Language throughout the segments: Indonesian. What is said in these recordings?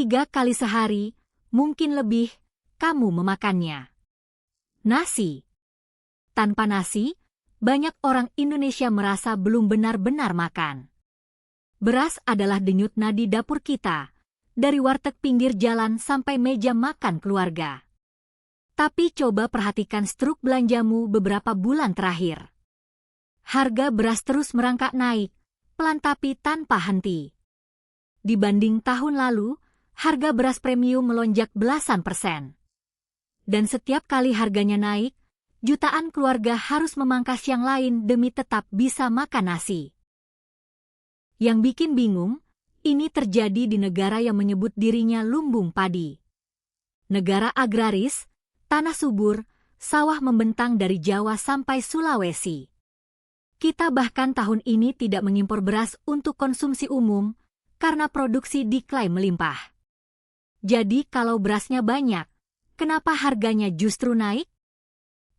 3 kali sehari, mungkin lebih, kamu memakannya. Nasi. Tanpa nasi, banyak orang Indonesia merasa belum benar-benar makan. Beras adalah denyut nadi dapur kita, dari warteg pinggir jalan sampai meja makan keluarga. Tapi coba perhatikan struk belanjamu beberapa bulan terakhir. Harga beras terus merangkak naik, pelan tapi tanpa henti. Dibanding tahun lalu, harga beras premium melonjak belasan %. Dan setiap kali harganya naik, jutaan keluarga harus memangkas yang lain demi tetap bisa makan nasi. Yang bikin bingung, ini terjadi di negara yang menyebut dirinya lumbung padi. Negara agraris, tanah subur, sawah membentang dari Jawa sampai Sulawesi. Kita bahkan tahun ini tidak mengimpor beras untuk konsumsi umum karena produksi diklaim melimpah. Jadi kalau berasnya banyak, kenapa harganya justru naik?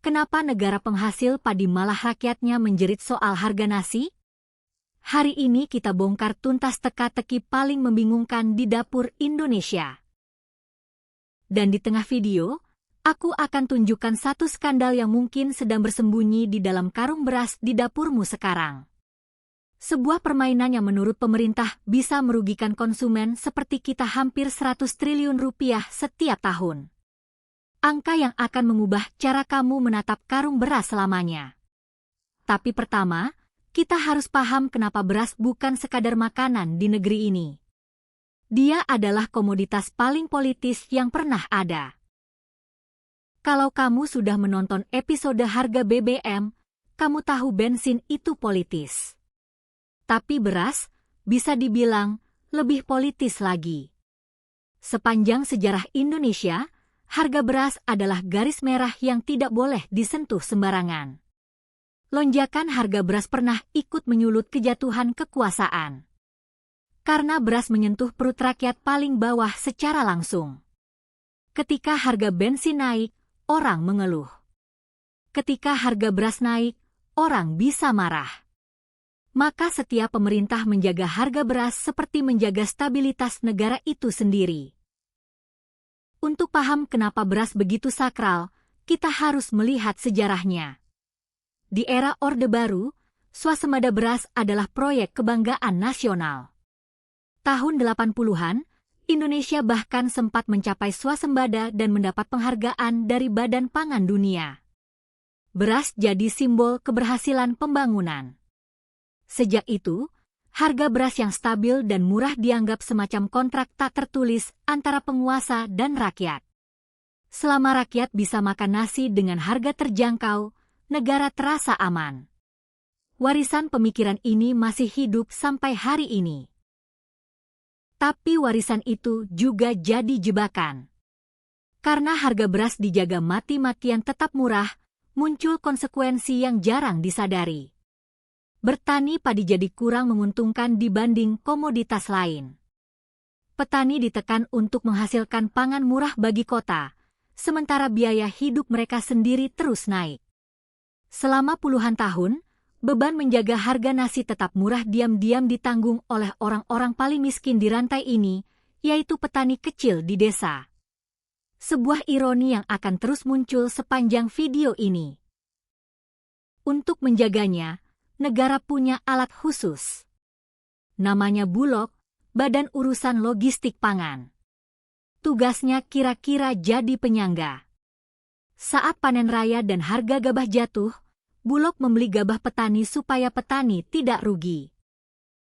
Kenapa negara penghasil padi malah rakyatnya menjerit soal harga nasi? Hari ini kita bongkar tuntas teka-teki paling membingungkan di dapur Indonesia. Dan di tengah video, aku akan tunjukkan satu skandal yang mungkin sedang bersembunyi di dalam karung beras di dapurmu sekarang. Sebuah permainan yang menurut pemerintah bisa merugikan konsumen seperti kita hampir 100 triliun rupiah setiap tahun. Angka yang akan mengubah cara kamu menatap karung beras selamanya. Tapi pertama, kita harus paham kenapa beras bukan sekadar makanan di negeri ini. Dia adalah komoditas paling politis yang pernah ada. Kalau kamu sudah menonton episode harga BBM, kamu tahu bensin itu politis. Tapi beras, bisa dibilang, lebih politis lagi. Sepanjang sejarah Indonesia, harga beras adalah garis merah yang tidak boleh disentuh sembarangan. Lonjakan harga beras pernah ikut menyulut kejatuhan kekuasaan. Karena beras menyentuh perut rakyat paling bawah secara langsung. Ketika harga bensin naik, orang mengeluh. Ketika harga beras naik, orang bisa marah. Maka setiap pemerintah menjaga harga beras seperti menjaga stabilitas negara itu sendiri. Untuk paham kenapa beras begitu sakral, kita harus melihat sejarahnya. Di era Orde Baru, swasembada beras adalah proyek kebanggaan nasional. Tahun 80-an, Indonesia bahkan sempat mencapai swasembada dan mendapat penghargaan dari Badan Pangan Dunia. Beras jadi simbol keberhasilan pembangunan. Sejak itu, harga beras yang stabil dan murah dianggap semacam kontrak tak tertulis antara penguasa dan rakyat. Selama rakyat bisa makan nasi dengan harga terjangkau, negara terasa aman. Warisan pemikiran ini masih hidup sampai hari ini. Tapi warisan itu juga jadi jebakan. Karena harga beras dijaga mati-matian tetap murah, muncul konsekuensi yang jarang disadari. Bertani padi jadi kurang menguntungkan dibanding komoditas lain. Petani ditekan untuk menghasilkan pangan murah bagi kota, sementara biaya hidup mereka sendiri terus naik. Selama puluhan tahun, beban menjaga harga nasi tetap murah diam-diam ditanggung oleh orang-orang paling miskin di rantai ini, yaitu petani kecil di desa. Sebuah ironi yang akan terus muncul sepanjang video ini. Untuk menjaganya, negara punya alat khusus. Namanya Bulog, Badan Urusan Logistik Pangan. Tugasnya kira-kira jadi penyangga. Saat panen raya dan harga gabah jatuh, Bulog membeli gabah petani supaya petani tidak rugi.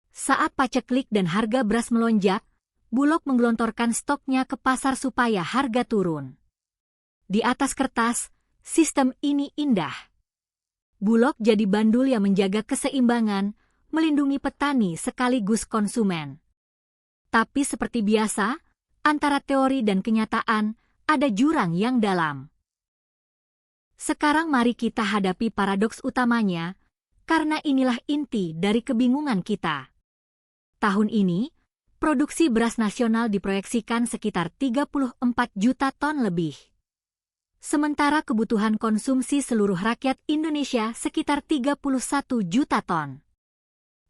Saat paceklik dan harga beras melonjak, Bulog menggelontorkan stoknya ke pasar supaya harga turun. Di atas kertas, sistem ini indah. Bulog jadi bandul yang menjaga keseimbangan, melindungi petani sekaligus konsumen. Tapi seperti biasa, antara teori dan kenyataan, ada jurang yang dalam. Sekarang mari kita hadapi paradoks utamanya, karena inilah inti dari kebingungan kita. Tahun ini, produksi beras nasional diproyeksikan sekitar 34 juta ton lebih. Sementara kebutuhan konsumsi seluruh rakyat Indonesia sekitar 31 juta ton.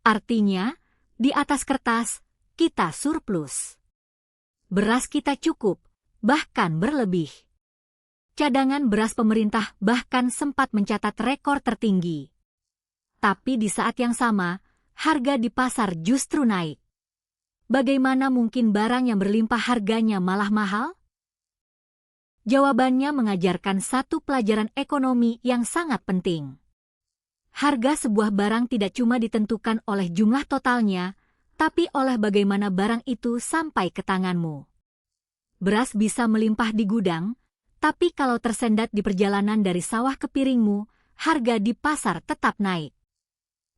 Artinya, di atas kertas, kita surplus. Beras kita cukup, bahkan berlebih. Cadangan beras pemerintah bahkan sempat mencatat rekor tertinggi. Tapi di saat yang sama, harga di pasar justru naik. Bagaimana mungkin barang yang berlimpah harganya malah mahal? Jawabannya mengajarkan satu pelajaran ekonomi yang sangat penting. Harga sebuah barang tidak cuma ditentukan oleh jumlah totalnya, tapi oleh bagaimana barang itu sampai ke tanganmu. Beras bisa melimpah di gudang, tapi kalau tersendat di perjalanan dari sawah ke piringmu, harga di pasar tetap naik.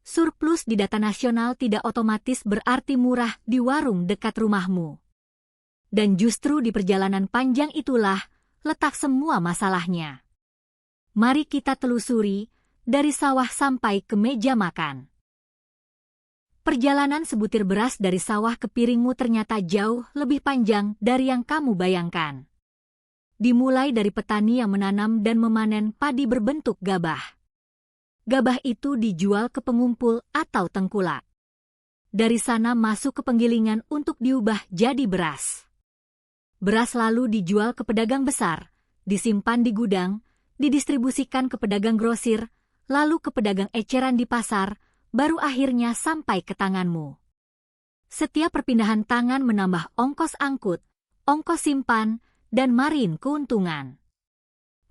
Surplus di data nasional tidak otomatis berarti murah di warung dekat rumahmu. Dan justru di perjalanan panjang itulah letak semua masalahnya. Mari kita telusuri dari sawah sampai ke meja makan. Perjalanan sebutir beras dari sawah ke piringmu ternyata jauh lebih panjang dari yang kamu bayangkan. Dimulai dari petani yang menanam dan memanen padi berbentuk gabah. Gabah itu dijual ke pengumpul atau tengkulak. Dari sana masuk ke penggilingan untuk diubah jadi beras. Beras lalu dijual ke pedagang besar, disimpan di gudang, didistribusikan ke pedagang grosir, lalu ke pedagang eceran di pasar, baru akhirnya sampai ke tanganmu. Setiap perpindahan tangan menambah ongkos angkut, ongkos simpan, dan marin keuntungan.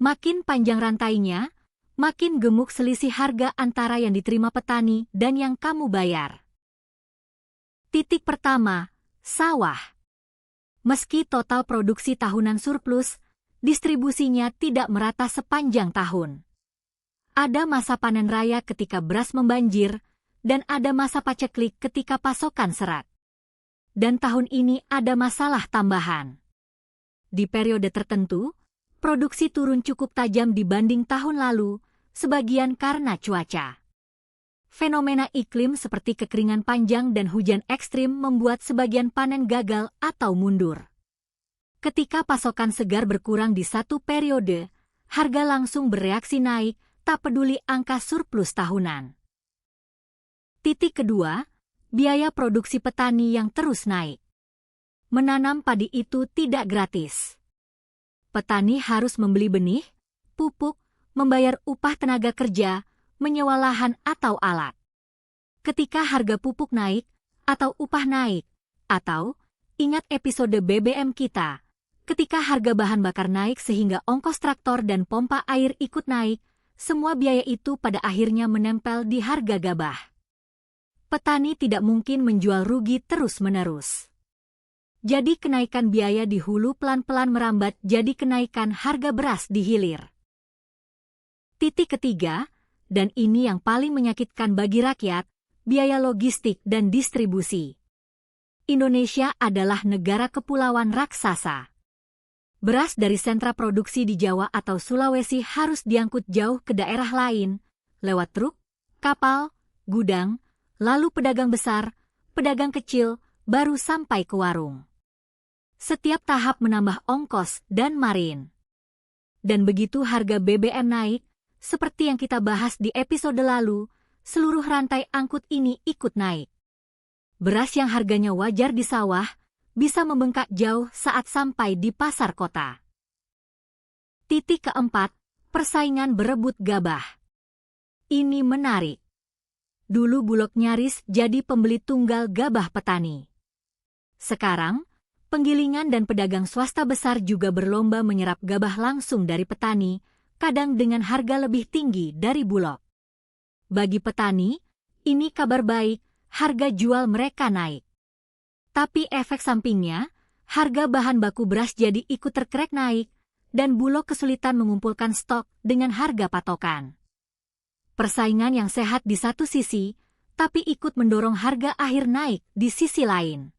Makin panjang rantainya, makin gemuk selisih harga antara yang diterima petani dan yang kamu bayar. Titik pertama, sawah. Meski total produksi tahunan surplus, distribusinya tidak merata sepanjang tahun. Ada masa panen raya ketika beras membanjir, dan ada masa paceklik ketika pasokan serat. Dan tahun ini ada masalah tambahan. Di periode tertentu, produksi turun cukup tajam dibanding tahun lalu, sebagian karena cuaca. Fenomena iklim seperti kekeringan panjang dan hujan ekstrim membuat sebagian panen gagal atau mundur. Ketika pasokan segar berkurang di satu periode, harga langsung bereaksi naik, tak peduli angka surplus tahunan. Titik kedua, biaya produksi petani yang terus naik. Menanam padi itu tidak gratis. Petani harus membeli benih, pupuk, membayar upah tenaga kerja, menyewa lahan atau alat. Ketika harga pupuk naik, atau upah naik, atau, ingat episode BBM kita, ketika harga bahan bakar naik sehingga ongkos traktor dan pompa air ikut naik, semua biaya itu pada akhirnya menempel di harga gabah. Petani tidak mungkin menjual rugi terus-menerus. Jadi kenaikan biaya di hulu pelan-pelan merambat jadi kenaikan harga beras di hilir. Titik ketiga, dan ini yang paling menyakitkan bagi rakyat, biaya logistik dan distribusi. Indonesia adalah negara kepulauan raksasa. Beras dari sentra produksi di Jawa atau Sulawesi harus diangkut jauh ke daerah lain, lewat truk, kapal, gudang, lalu pedagang besar, pedagang kecil, baru sampai ke warung. Setiap tahap menambah ongkos dan marin. Dan begitu harga BBM naik, seperti yang kita bahas di episode lalu, seluruh rantai angkut ini ikut naik. Beras yang harganya wajar di sawah, bisa membengkak jauh saat sampai di pasar kota. Titik keempat, persaingan berebut gabah. Ini menarik. Dulu Bulog nyaris jadi pembeli tunggal gabah petani. Sekarang, penggilingan dan pedagang swasta besar juga berlomba menyerap gabah langsung dari petani, kadang dengan harga lebih tinggi dari Bulog. Bagi petani, ini kabar baik, harga jual mereka naik. Tapi efek sampingnya, harga bahan baku beras jadi ikut terkerek naik, dan Bulog kesulitan mengumpulkan stok dengan harga patokan. Persaingan yang sehat di satu sisi, tapi ikut mendorong harga akhir naik di sisi lain.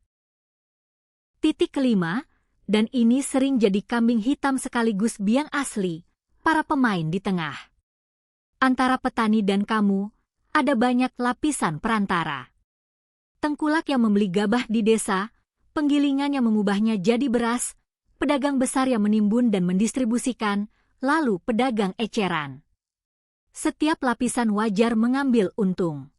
Titik kelima, dan ini sering jadi kambing hitam sekaligus biang asli, para pemain di tengah. Antara petani dan kamu, ada banyak lapisan perantara. Tengkulak yang membeli gabah di desa, penggilingan yang mengubahnya jadi beras, pedagang besar yang menimbun dan mendistribusikan, lalu pedagang eceran. Setiap lapisan wajar mengambil untung.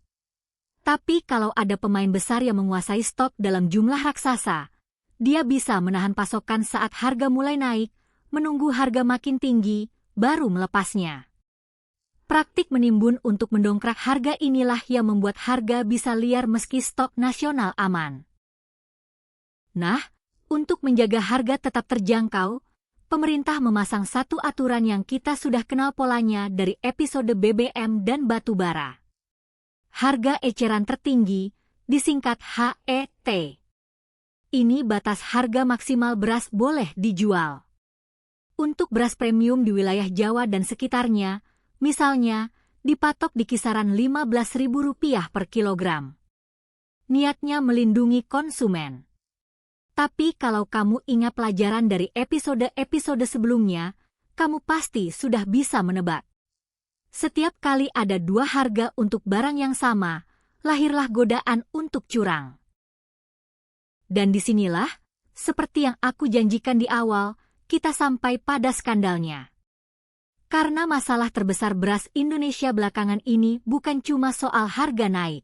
Tapi kalau ada pemain besar yang menguasai stok dalam jumlah raksasa, dia bisa menahan pasokan saat harga mulai naik, menunggu harga makin tinggi, baru melepasnya. Praktik menimbun untuk mendongkrak harga inilah yang membuat harga bisa liar meski stok nasional aman. Nah, untuk menjaga harga tetap terjangkau, pemerintah memasang satu aturan yang kita sudah kenal polanya dari episode BBM dan batu bara. Harga eceran tertinggi, disingkat HET. Ini batas harga maksimal beras boleh dijual. Untuk beras premium di wilayah Jawa dan sekitarnya, misalnya, dipatok di kisaran Rp15.000 per kilogram. Niatnya melindungi konsumen. Tapi kalau kamu ingat pelajaran dari episode-episode sebelumnya, kamu pasti sudah bisa menebak. Setiap kali ada dua harga untuk barang yang sama, lahirlah godaan untuk curang. Dan disinilah, seperti yang aku janjikan di awal, kita sampai pada skandalnya. Karena masalah terbesar beras Indonesia belakangan ini bukan cuma soal harga naik,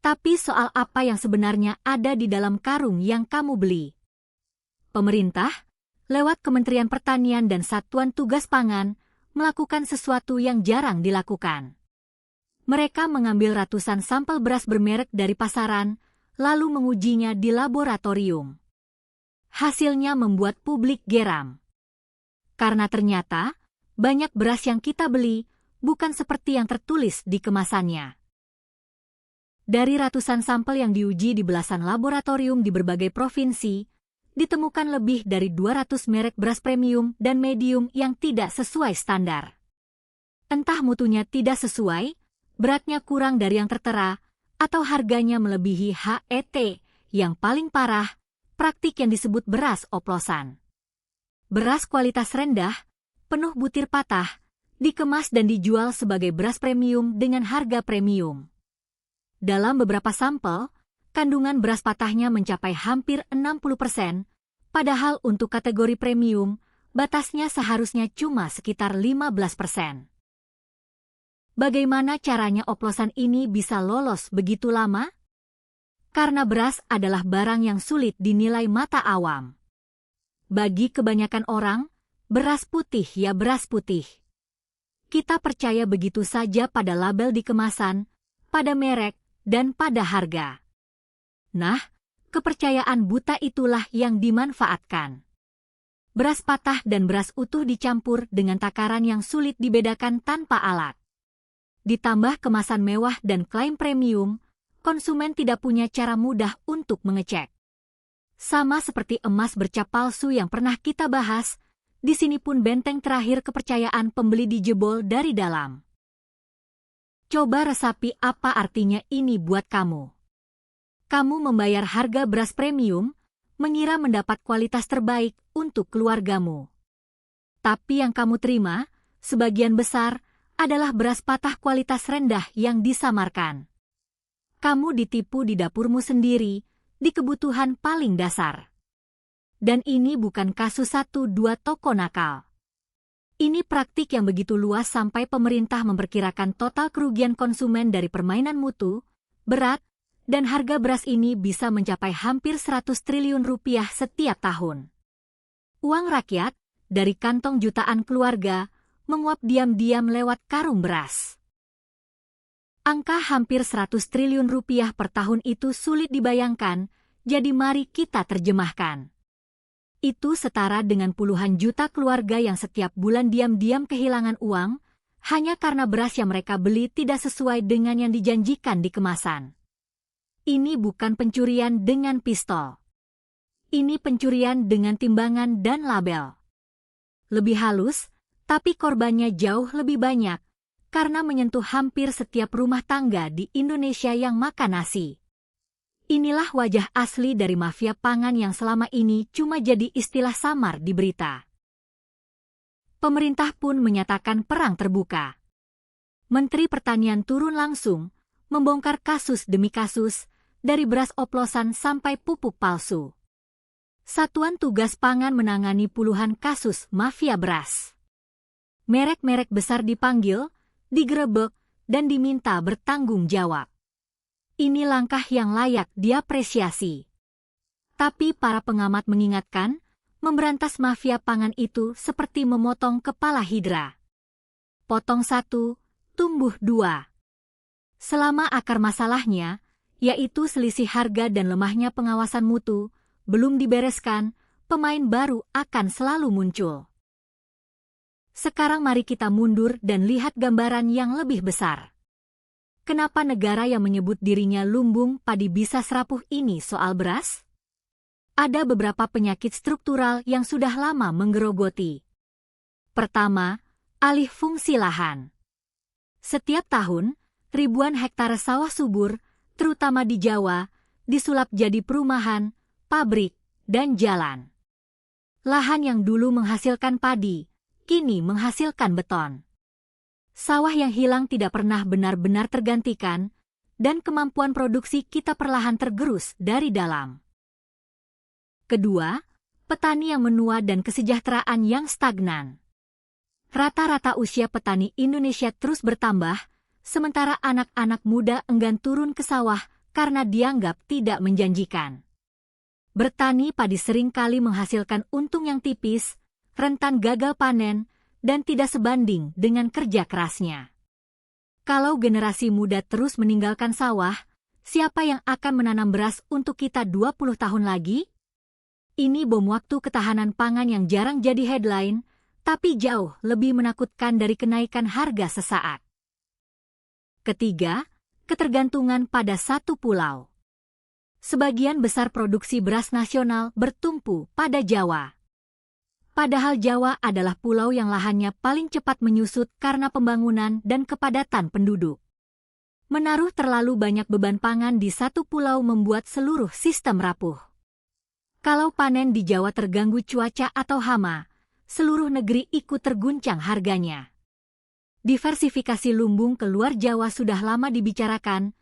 tapi soal apa yang sebenarnya ada di dalam karung yang kamu beli. Pemerintah, lewat Kementerian Pertanian dan Satuan Tugas Pangan, melakukan sesuatu yang jarang dilakukan. Mereka mengambil ratusan sampel beras bermerek dari pasaran, lalu mengujinya di laboratorium. Hasilnya membuat publik geram. Karena ternyata, banyak beras yang kita beli bukan seperti yang tertulis di kemasannya. Dari ratusan sampel yang diuji di belasan laboratorium di berbagai provinsi, ditemukan lebih dari 200 merek beras premium dan medium yang tidak sesuai standar. Entah mutunya tidak sesuai, beratnya kurang dari yang tertera, atau harganya melebihi HET, yang paling parah, praktik yang disebut beras oplosan. Beras kualitas rendah, penuh butir patah, dikemas dan dijual sebagai beras premium dengan harga premium. Dalam beberapa sampel, kandungan beras patahnya mencapai hampir 60%, padahal untuk kategori premium, batasnya seharusnya cuma sekitar 15%. Bagaimana caranya oplosan ini bisa lolos begitu lama? Karena beras adalah barang yang sulit dinilai mata awam. Bagi kebanyakan orang, beras putih ya beras putih. Kita percaya begitu saja pada label di kemasan, pada merek, dan pada harga. Nah, kepercayaan buta itulah yang dimanfaatkan. Beras patah dan beras utuh dicampur dengan takaran yang sulit dibedakan tanpa alat. Ditambah kemasan mewah dan klaim premium, konsumen tidak punya cara mudah untuk mengecek. Sama seperti emas bercap palsu yang pernah kita bahas, di sini pun benteng terakhir kepercayaan pembeli dijebol dari dalam. Coba resapi apa artinya ini buat kamu. Kamu membayar harga beras premium, mengira mendapat kualitas terbaik untuk keluargamu. Tapi yang kamu terima, sebagian besar, adalah beras patah kualitas rendah yang disamarkan. Kamu ditipu di dapurmu sendiri, di kebutuhan paling dasar. Dan ini bukan kasus 1-2 toko nakal. Ini praktik yang begitu luas sampai pemerintah memperkirakan total kerugian konsumen dari permainan mutu, berat, dan harga beras ini bisa mencapai hampir 100 triliun rupiah setiap tahun. Uang rakyat, dari kantong jutaan keluarga, menguap diam-diam lewat karung beras. Angka hampir 100 triliun rupiah per tahun itu sulit dibayangkan, jadi mari kita terjemahkan. Itu setara dengan puluhan juta keluarga yang setiap bulan diam-diam kehilangan uang, hanya karena beras yang mereka beli tidak sesuai dengan yang dijanjikan di kemasan. Ini bukan pencurian dengan pistol. Ini pencurian dengan timbangan dan label. Lebih halus, tapi korbannya jauh lebih banyak, karena menyentuh hampir setiap rumah tangga di Indonesia yang makan nasi. Inilah wajah asli dari mafia pangan yang selama ini cuma jadi istilah samar di berita. Pemerintah pun menyatakan perang terbuka. Menteri Pertanian turun langsung, membongkar kasus demi kasus, dari beras oplosan sampai pupuk palsu. Satuan Tugas Pangan menangani puluhan kasus mafia beras. Merek-merek besar dipanggil, digerebek, dan diminta bertanggung jawab. Ini langkah yang layak diapresiasi. Tapi para pengamat mengingatkan, memberantas mafia pangan itu seperti memotong kepala hidra. Potong satu, tumbuh dua. Selama akar masalahnya, yaitu selisih harga dan lemahnya pengawasan mutu, belum dibereskan, pemain baru akan selalu muncul. Sekarang mari kita mundur dan lihat gambaran yang lebih besar. Kenapa negara yang menyebut dirinya lumbung padi bisa serapuh ini soal beras? Ada beberapa penyakit struktural yang sudah lama menggerogoti. Pertama, alih fungsi lahan. Setiap tahun, ribuan hektare sawah subur, terutama di Jawa, disulap jadi perumahan, pabrik, dan jalan. Lahan yang dulu menghasilkan padi, kini menghasilkan beton. Sawah yang hilang tidak pernah benar-benar tergantikan, dan kemampuan produksi kita perlahan tergerus dari dalam. Kedua, petani yang menua dan kesejahteraan yang stagnan. Rata-rata usia petani Indonesia terus bertambah, sementara anak-anak muda enggan turun ke sawah karena dianggap tidak menjanjikan. Bertani padi seringkali menghasilkan untung yang tipis, rentan gagal panen, dan tidak sebanding dengan kerja kerasnya. Kalau generasi muda terus meninggalkan sawah, siapa yang akan menanam beras untuk kita 20 tahun lagi? Ini bom waktu ketahanan pangan yang jarang jadi headline, tapi jauh lebih menakutkan dari kenaikan harga sesaat. Ketiga, ketergantungan pada satu pulau. Sebagian besar produksi beras nasional bertumpu pada Jawa. Padahal Jawa adalah pulau yang lahannya paling cepat menyusut karena pembangunan dan kepadatan penduduk. Menaruh terlalu banyak beban pangan di satu pulau membuat seluruh sistem rapuh. Kalau panen di Jawa terganggu cuaca atau hama, seluruh negeri ikut terguncang harganya. Diversifikasi lumbung ke luar Jawa sudah lama dibicarakan,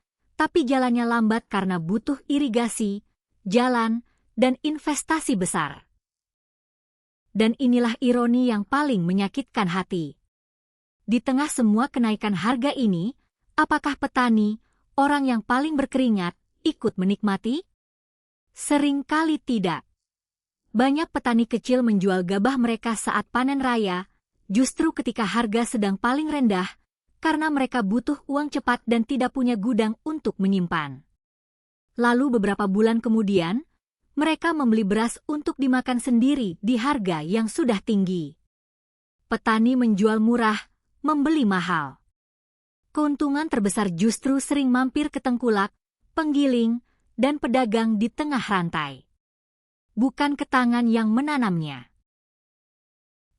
tapi jalannya lambat karena butuh irigasi, jalan, dan investasi besar. Dan inilah ironi yang paling menyakitkan hati. Di tengah semua kenaikan harga ini, apakah petani, orang yang paling berkeringat, ikut menikmati? Seringkali tidak. Banyak petani kecil menjual gabah mereka saat panen raya, justru ketika harga sedang paling rendah, karena mereka butuh uang cepat dan tidak punya gudang untuk menyimpan. Lalu beberapa bulan kemudian, mereka membeli beras untuk dimakan sendiri di harga yang sudah tinggi. Petani menjual murah, membeli mahal. Keuntungan terbesar justru sering mampir ke tengkulak, penggiling, dan pedagang di tengah rantai. Bukan ke tangan yang menanamnya.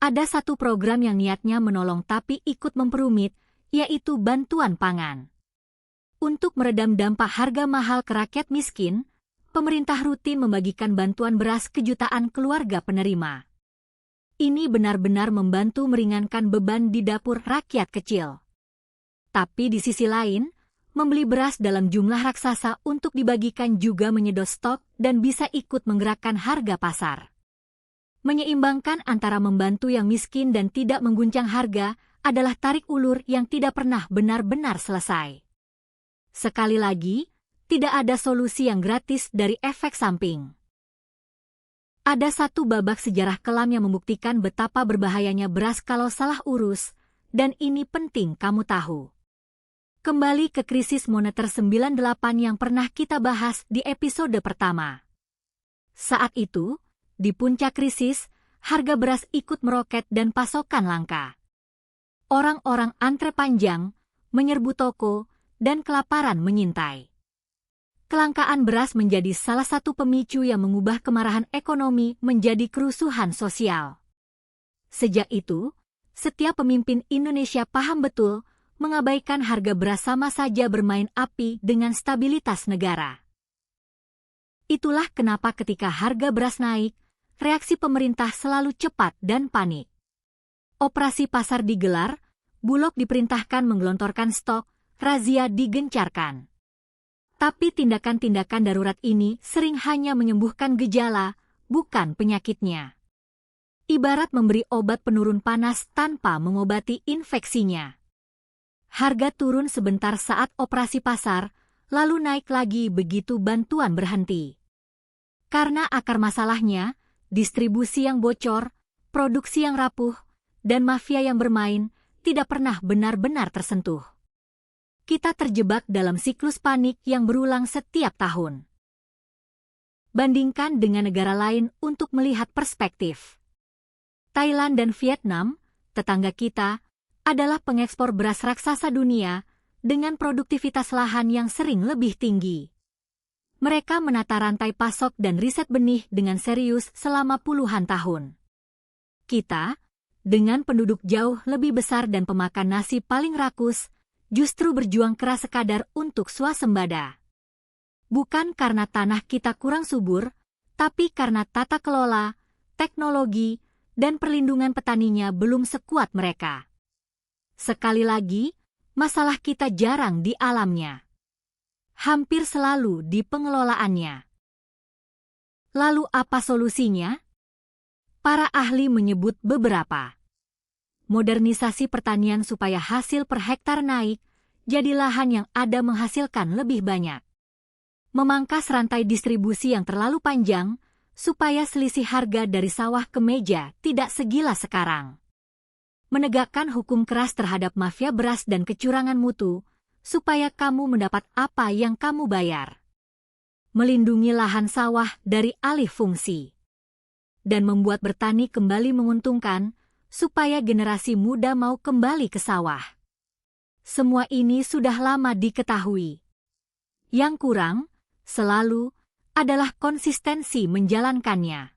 Ada satu program yang niatnya menolong tapi ikut memperumit, yaitu bantuan pangan. Untuk meredam dampak harga mahal ke rakyat miskin, pemerintah rutin membagikan bantuan beras ke jutaan keluarga penerima. Ini benar-benar membantu meringankan beban di dapur rakyat kecil. Tapi di sisi lain, membeli beras dalam jumlah raksasa untuk dibagikan juga menyedot stok dan bisa ikut menggerakkan harga pasar. Menyeimbangkan antara membantu yang miskin dan tidak mengguncang harga adalah tarik ulur yang tidak pernah benar-benar selesai. Sekali lagi, tidak ada solusi yang gratis dari efek samping. Ada satu babak sejarah kelam yang membuktikan betapa berbahayanya beras kalau salah urus, dan ini penting kamu tahu. Kembali ke krisis moneter 98 yang pernah kita bahas di episode pertama. Saat itu, di puncak krisis, harga beras ikut meroket dan pasokan langka. Orang-orang antre panjang, menyerbu toko, dan kelaparan mengintai. Kelangkaan beras menjadi salah satu pemicu yang mengubah kemarahan ekonomi menjadi kerusuhan sosial. Sejak itu, setiap pemimpin Indonesia paham betul, mengabaikan harga beras sama saja bermain api dengan stabilitas negara. Itulah kenapa ketika harga beras naik, reaksi pemerintah selalu cepat dan panik. Operasi pasar digelar, Bulog diperintahkan menggelontorkan stok, razia digencarkan. Tapi tindakan-tindakan darurat ini sering hanya menyembuhkan gejala, bukan penyakitnya. Ibarat memberi obat penurun panas tanpa mengobati infeksinya. Harga turun sebentar saat operasi pasar, lalu naik lagi begitu bantuan berhenti. Karena akar masalahnya, distribusi yang bocor, produksi yang rapuh, dan mafia yang bermain tidak pernah benar-benar tersentuh. Kita terjebak dalam siklus panik yang berulang setiap tahun. Bandingkan dengan negara lain untuk melihat perspektif. Thailand dan Vietnam, tetangga kita, adalah pengekspor beras raksasa dunia dengan produktivitas lahan yang sering lebih tinggi. Mereka menata rantai pasok dan riset benih dengan serius selama puluhan tahun. Kita, dengan penduduk jauh lebih besar dan pemakan nasi paling rakus, justru berjuang keras sekadar untuk swasembada. Bukan karena tanah kita kurang subur, tapi karena tata kelola, teknologi, dan perlindungan petaninya belum sekuat mereka. Sekali lagi, masalah kita jarang di alamnya. Hampir selalu di pengelolaannya. Lalu apa solusinya? Para ahli menyebut beberapa. Modernisasi pertanian supaya hasil per hektar naik, jadi lahan yang ada menghasilkan lebih banyak. Memangkas rantai distribusi yang terlalu panjang, supaya selisih harga dari sawah ke meja tidak segila sekarang. Menegakkan hukum keras terhadap mafia beras dan kecurangan mutu, supaya kamu mendapat apa yang kamu bayar. Melindungi lahan sawah dari alih fungsi. Dan membuat bertani kembali menguntungkan, supaya generasi muda mau kembali ke sawah. Semua ini sudah lama diketahui. Yang kurang, selalu, adalah konsistensi menjalankannya.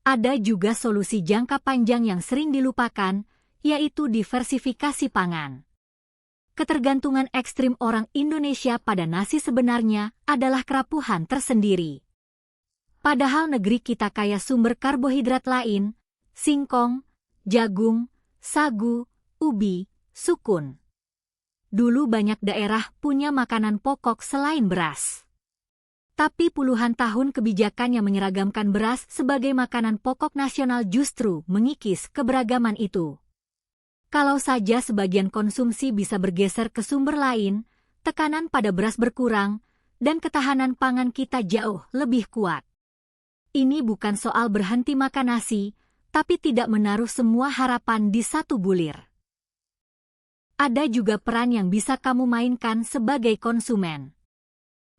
Ada juga solusi jangka panjang yang sering dilupakan, yaitu diversifikasi pangan. Ketergantungan ekstrim orang Indonesia pada nasi sebenarnya adalah kerapuhan tersendiri. Padahal negeri kita kaya sumber karbohidrat lain, singkong, jagung, sagu, ubi, sukun. Dulu banyak daerah punya makanan pokok selain beras. Tapi puluhan tahun kebijakan yang menyeragamkan beras sebagai makanan pokok nasional justru mengikis keberagaman itu. Kalau saja sebagian konsumsi bisa bergeser ke sumber lain, tekanan pada beras berkurang, dan ketahanan pangan kita jauh lebih kuat. Ini bukan soal berhenti makan nasi, tapi tidak menaruh semua harapan di satu bulir. Ada juga peran yang bisa kamu mainkan sebagai konsumen.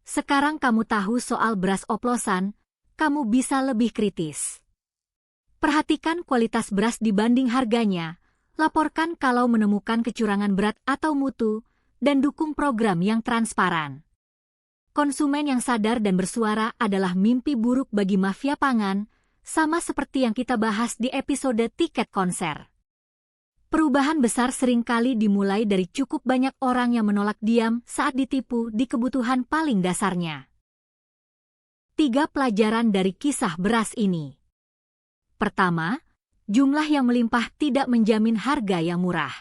Sekarang kamu tahu soal beras oplosan, kamu bisa lebih kritis. Perhatikan kualitas beras dibanding harganya, laporkan kalau menemukan kecurangan berat atau mutu, dan dukung program yang transparan. Konsumen yang sadar dan bersuara adalah mimpi buruk bagi mafia pangan, sama seperti yang kita bahas di episode tiket konser. Perubahan besar seringkali dimulai dari cukup banyak orang yang menolak diam saat ditipu di kebutuhan paling dasarnya. 3 pelajaran dari kisah beras ini. Pertama, jumlah yang melimpah tidak menjamin harga yang murah.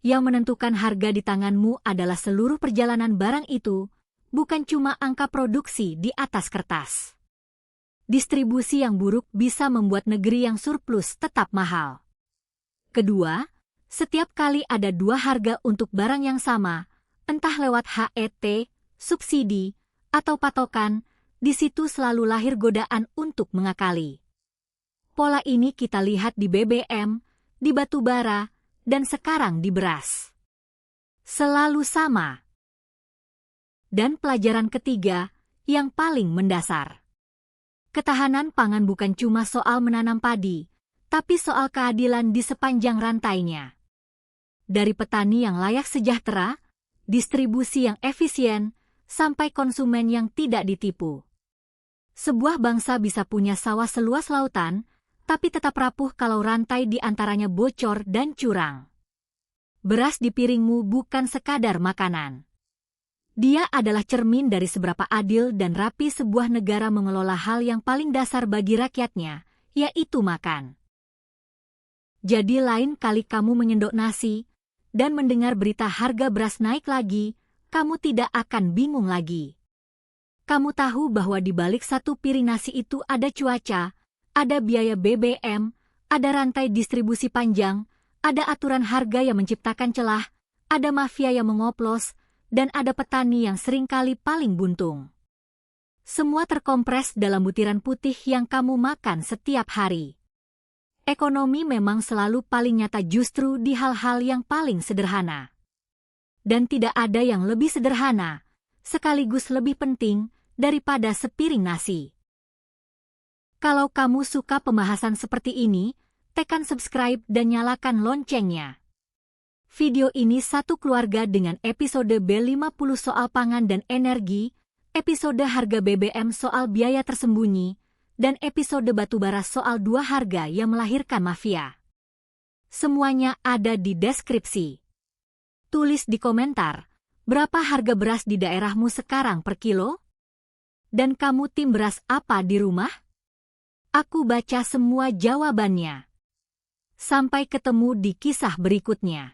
Yang menentukan harga di tanganmu adalah seluruh perjalanan barang itu, bukan cuma angka produksi di atas kertas. Distribusi yang buruk bisa membuat negeri yang surplus tetap mahal. Kedua, setiap kali ada 2 harga untuk barang yang sama, entah lewat HET, subsidi, atau patokan, di situ selalu lahir godaan untuk mengakali. Pola ini kita lihat di BBM, di batu bara, dan sekarang di beras. Selalu sama. Dan pelajaran ketiga, yang paling mendasar. Ketahanan pangan bukan cuma soal menanam padi, tapi soal keadilan di sepanjang rantainya. Dari petani yang layak sejahtera, distribusi yang efisien, sampai konsumen yang tidak ditipu. Sebuah bangsa bisa punya sawah seluas lautan, tapi tetap rapuh kalau rantai di antaranya bocor dan curang. Beras di piringmu bukan sekadar makanan. Dia adalah cermin dari seberapa adil dan rapi sebuah negara mengelola hal yang paling dasar bagi rakyatnya, yaitu makan. Jadi lain kali kamu menyendok nasi, dan mendengar berita harga beras naik lagi, kamu tidak akan bingung lagi. Kamu tahu bahwa di balik satu piring nasi itu ada cuaca, ada biaya BBM, ada rantai distribusi panjang, ada aturan harga yang menciptakan celah, ada mafia yang mengoplos, dan ada petani yang seringkali paling buntung. Semua terkompres dalam butiran putih yang kamu makan setiap hari. Ekonomi memang selalu paling nyata justru di hal-hal yang paling sederhana. Dan tidak ada yang lebih sederhana, sekaligus lebih penting, daripada sepiring nasi. Kalau kamu suka pembahasan seperti ini, tekan subscribe dan nyalakan loncengnya. Video ini satu keluarga dengan episode B50 soal pangan dan energi, episode harga BBM soal biaya tersembunyi, dan episode batubara soal 2 harga yang melahirkan mafia. Semuanya ada di deskripsi. Tulis di komentar, berapa harga beras di daerahmu sekarang per kilo? Dan kamu tim beras apa di rumah? Aku baca semua jawabannya. Sampai ketemu di kisah berikutnya.